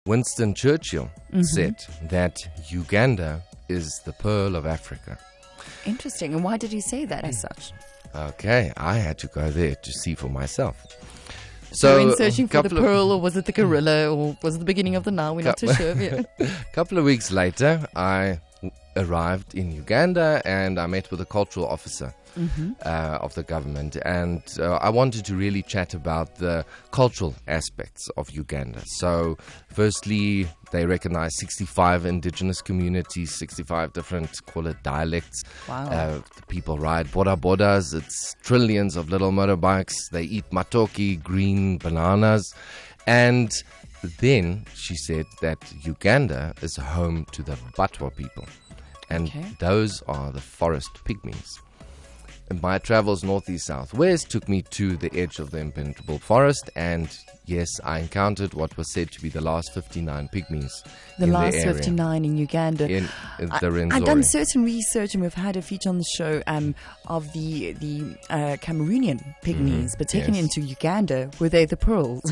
Winston Churchill said that Uganda is the pearl of Africa. Interesting. And why did he say that as such? Okay, I had to go there to see for myself. So in searching for the pearl, or was it the gorilla, or was it the beginning of the Nile? We're not too sure yet. A couple of weeks later, I arrived in Uganda and I met with a cultural officer of the government, and I wanted to really chat about the cultural aspects of Uganda. So firstly, they recognize 65 indigenous communities, 65 different, call it dialects. Wow. The people ride boda-bodas. It's trillions of little motorbikes. They eat matoke, green bananas. And then she said that Uganda is home to the Batwa people. And those are the forest pygmies. And my travels northeast, southwest took me to the edge of the impenetrable forest, and yes, I encountered what was said to be the last 59 pygmies. The last 59 in Uganda. In the Rwenzori. I've done certain research, and we've had a feature on the show of the Cameroonian pygmies, but taken into Uganda, were they the pearls?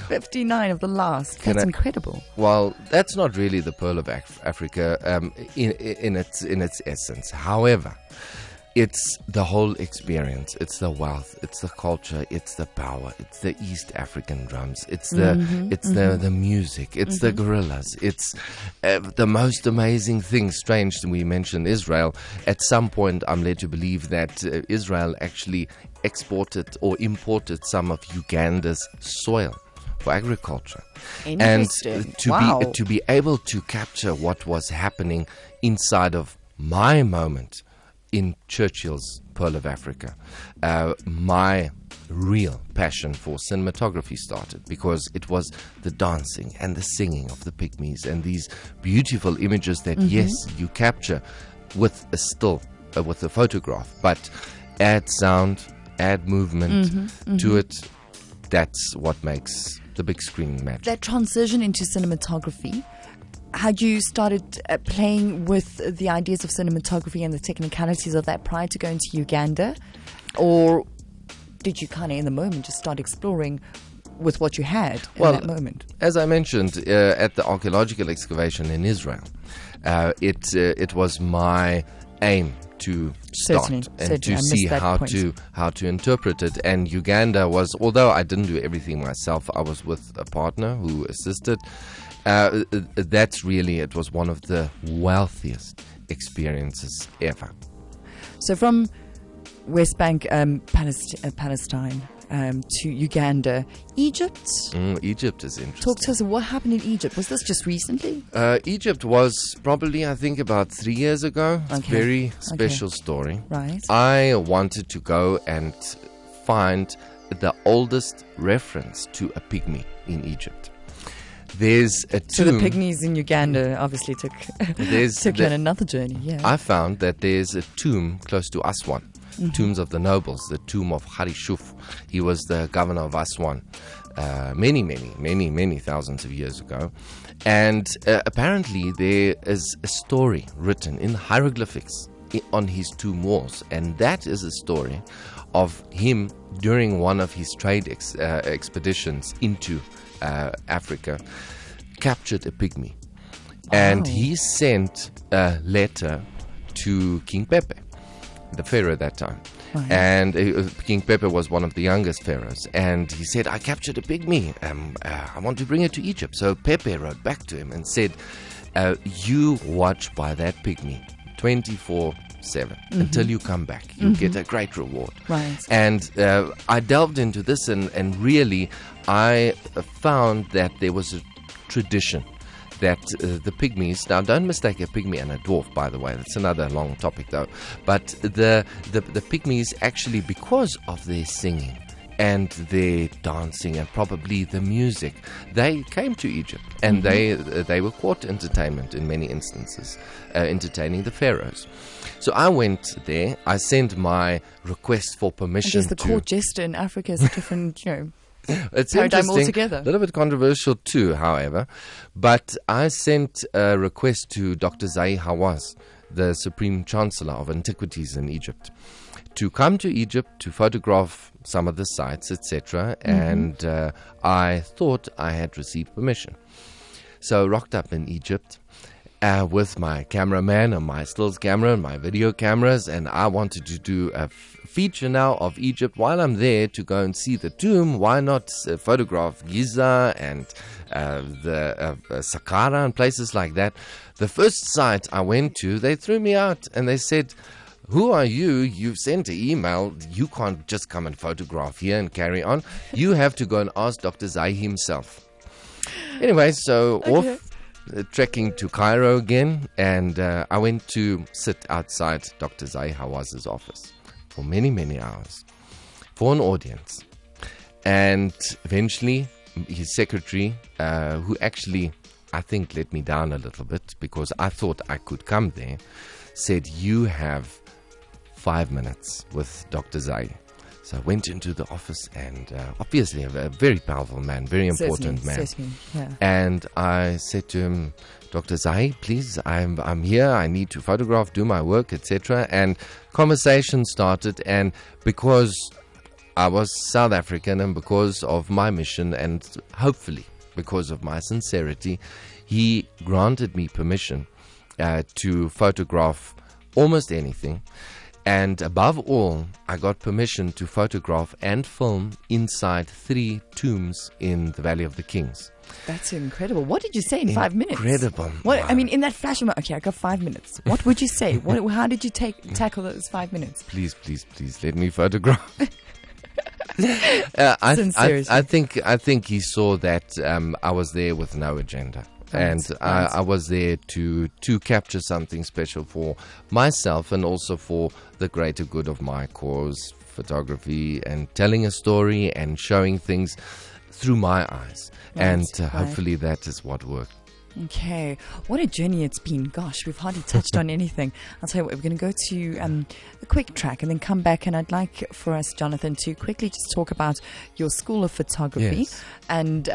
59 of the last. That's incredible. Well, that's not really the pearl of Africa in its essence. However, it's the whole experience. It's the wealth. It's the culture. It's the power. It's the East African drums. It's the the music. It's the gorillas. It's the most amazing thing. Strange that we mentioned Israel. At some point, I'm led to believe that Israel actually exported or imported some of Uganda's soil for agriculture. And to be able to capture what was happening inside of my moment in Churchill's Pearl of Africa, my real passion for cinematography started, because it was the dancing and the singing of the pygmies and these beautiful images that, yes, you capture with a still, with a photograph, but add sound, add movement to it. That's what makes the big screen magic. That transition into cinematography, had you started playing with the ideas of cinematography and the technicalities of that prior to going to Uganda? Or did you kind of in the moment just start exploring with what you had in that moment? As I mentioned, at the archaeological excavation in Israel, it was my aim to start and to see how to interpret it. And Uganda was, although I didn't do everything myself, I was with a partner who assisted. That's really, it was one of the wealthiest experiences ever. So from West Bank, Palestine, to Uganda, Egypt? Egypt is interesting. Talk to us, what happened in Egypt? Was this just recently? Egypt was probably, I think, about 3 years ago. It's a very special story. Right. I wanted to go and find the oldest reference to a pygmy in Egypt. There's a tomb. So the pygmies in Uganda obviously took you on another journey. Yeah. I found that there's a tomb close to Aswan, tombs of the nobles, the tomb of Harishuf. He was the governor of Aswan many thousands of years ago. And apparently there is a story written in hieroglyphics on his tomb walls. And that is a story of him during one of his trade expeditions into Africa, captured a pygmy, and he sent a letter to King Pepe, the pharaoh at that time. And King Pepe was one of the youngest pharaohs, and he said, I captured a pygmy, I want to bring it to Egypt. So Pepe wrote back to him and said, you watch by that pygmy 24/7 until you come back. You'll get a great reward. Right. And I delved into this, and really I found that there was a tradition that the pygmies, now don't mistake a pygmy and a dwarf, by the way, that's another long topic though, but the pygmies actually, because of their singing and their dancing and probably the music, they came to Egypt, and they were court entertainment in many instances, entertaining the pharaohs. So I went there. I sent my request for permission. I guess the court jester in Africa is a different, it's paradigm altogether. A little bit controversial too, however. But I sent a request to Dr. Zahi Hawass, the Supreme Chancellor of Antiquities in Egypt, to come to Egypt to photograph some of the sites, etc. And I thought I had received permission. So rocked up in Egypt with my cameraman and my stills camera and my video cameras, and I wanted to do a feature now of Egypt while I'm there to go and see the tomb. Why not photograph Giza and the Saqqara and places like that? The first site I went to, they threw me out and they said, "Who are you? You've sent an email. You can't just come and photograph here and carry on. You have to go and ask Dr. Zai himself." Anyway, so off trekking to Cairo again, and I went to sit outside Dr. Zai Hawaz's office for many, many hours for an audience. And eventually, his secretary, who actually, I think, let me down a little bit because I thought I could come there, said, "You have 5 minutes with Dr. Zai." So I went into the office, and obviously a very powerful man, very important man. Yeah. And I said to him, "Dr. Zai, please, I'm here. I need to photograph, do my work, etc." And conversation started, and because I was South African and because of my mission and hopefully because of my sincerity, he granted me permission to photograph almost anything. And above all, I got permission to photograph and film inside 3 tombs in the Valley of the Kings. That's incredible. What did you say in 5 minutes? Incredible. What, Wow. I mean, in that flash of okay, I got 5 minutes. What would you say? How did you tackle those 5 minutes? Please, let me photograph. Sincerity. I think he saw that I was there with no agenda. And I was there to capture something special for myself and also for the greater good of my cause, photography, and telling a story and showing things through my eyes. And hopefully that is what worked. Okay, what a journey it's been. Gosh, we've hardly touched on anything. I'll tell you what, we're going to go to a quick track and then come back, and I'd like for us, Johnathan, to quickly just talk about your School of Photography. Yes. And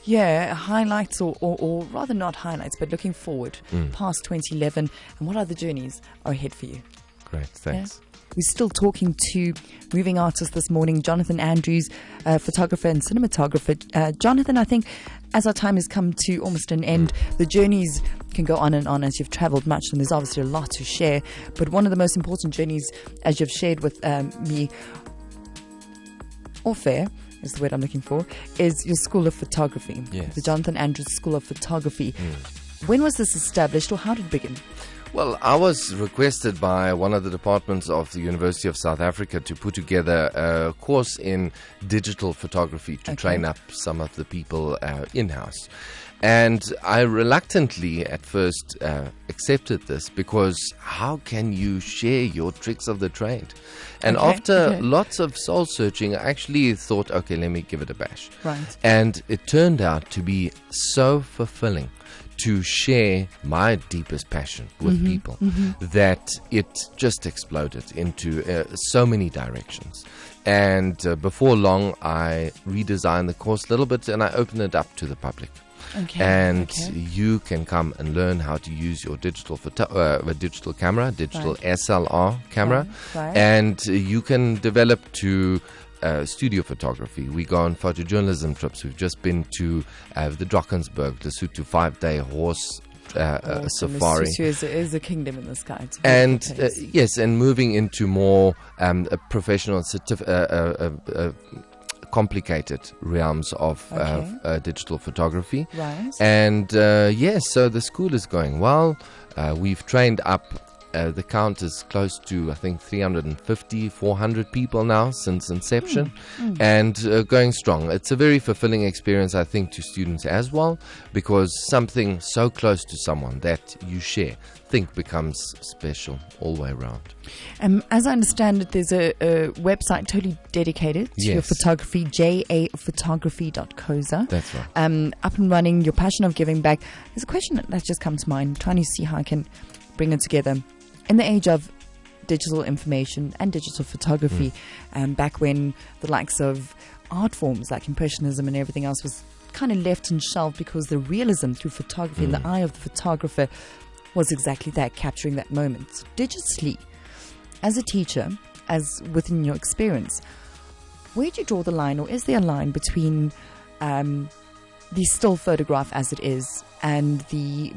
highlights or rather not highlights, but looking forward past 2011 and what other journeys are ahead for you. Great, thanks. Yeah. We're still talking to moving artist this morning, Johnathan Andrews, photographer and cinematographer. Johnathan, I think as our time has come to almost an end, the journeys can go on and on as you've traveled much, and there's obviously a lot to share. But one of the most important journeys, as you've shared with me, off air, is the word I'm looking for, is your School of Photography, Yes. the Johnathan Andrews School of Photography. When was this established, or how did it begin? Well, I was requested by one of the departments of the University of South Africa to put together a course in digital photography to train up some of the people in-house. And I reluctantly at first accepted this because how can you share your tricks of the trade? And after lots of soul searching, I actually thought, okay, let me give it a bash. Right. And it turned out to be so fulfilling to share my deepest passion with people that it just exploded into so many directions. And before long, I redesigned the course a little bit and I opened it up to the public. You can come and learn how to use your digital digital camera, digital SLR camera, and you can develop to studio photography. We go on photojournalism trips. We've just been to the Drakensberg, Lesotho 5-day horse safari. Lesotho is a kingdom in the sky. And yes, and moving into more professional complicated realms of digital photography. Right. And yes, so the school is going well. We've trained up. The count is close to, I think, 350, 400 people now since inception, and going strong. It's a very fulfilling experience, I think, to students as well, because something so close to someone that you share, becomes special all the way around. As I understand it, there's a website totally dedicated to your photography, japhotography.coza. That's right. Up and running, your passion of giving back. There's a question that's just come to mind, trying to see how I can bring it together. In the age of digital information and digital photography, back when the likes of art forms like Impressionism and everything else was kind of left and shelved because the realism through photography in the eye of the photographer was exactly that, capturing that moment. So digitally, as a teacher, as within your experience, where do you draw the line, or is there a line between the still photograph as it is, and the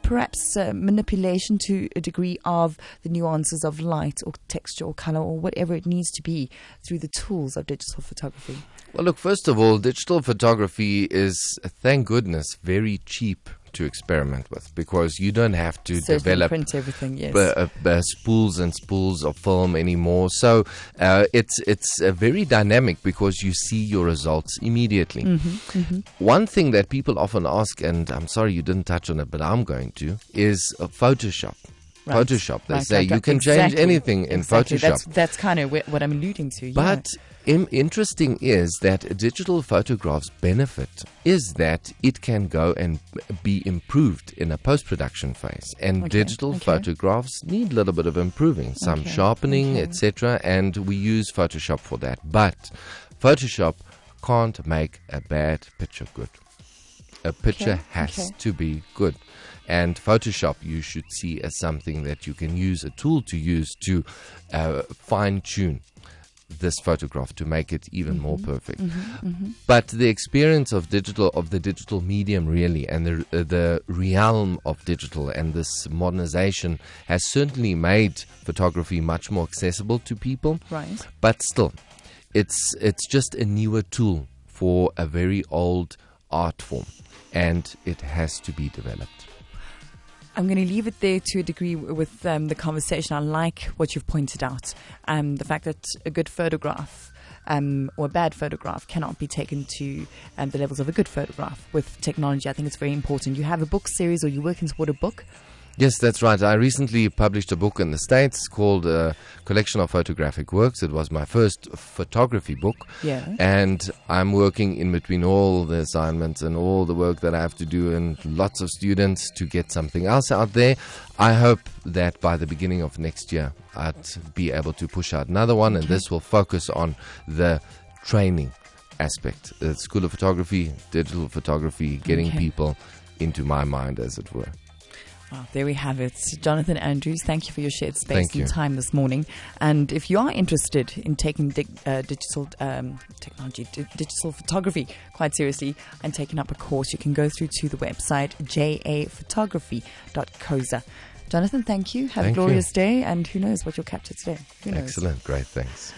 perhaps manipulation to a degree of the nuances of light or texture or color or whatever it needs to be through the tools of digital photography? Well, look, first of all, digital photography is, thank goodness, very cheap to experiment with, because you don't have to develop print everything, yes. spools and spools of film anymore. So it's very dynamic because you see your results immediately. One thing that people often ask, and I'm sorry you didn't touch on it, but I'm going to, is Photoshop. Right. Photoshop. They say you can change anything in Photoshop. That's kind of what I'm alluding to. Yeah. But interesting is that digital photographs' benefit is that it can go and be improved in a post-production phase. And digital photographs need a little bit of improving, some sharpening, etc. And we use Photoshop for that. But Photoshop can't make a bad picture good. A picture has to be good. And Photoshop you should see as something that you can use, a tool to use to fine-tune this photograph to make it even more perfect. But the experience of the digital medium really, and the realm of digital and this modernization has certainly made photography much more accessible to people. Right. But still, it's just a newer tool for a very old art form, and it has to be developed. I'm going to leave it there to a degree with the conversation. I like what you've pointed out. The fact that a good photograph or a bad photograph cannot be taken to the levels of a good photograph with technology. I think it's very important. You have a book series, or you're working toward a book? Yes, that's right. I recently published a book in the States called Collection of Photographic Works. It was my first photography book. Yeah. And I'm working in between all the assignments and all the work that I have to do and lots of students to get something else out there. I hope that by the beginning of next year, I'd be able to push out another one, and this will focus on the training aspect. The School of Photography, digital photography, getting people into my mind, as it were. Well, there we have it. Johnathan Andrews, thank you for your shared space and time this morning. And if you are interested in taking digital technology, digital photography quite seriously and taking up a course, you can go through to the website japhotography.coza. Johnathan, thank you. Have a glorious day, and who knows what you'll capture today. Who knows? Excellent. Great. Thanks.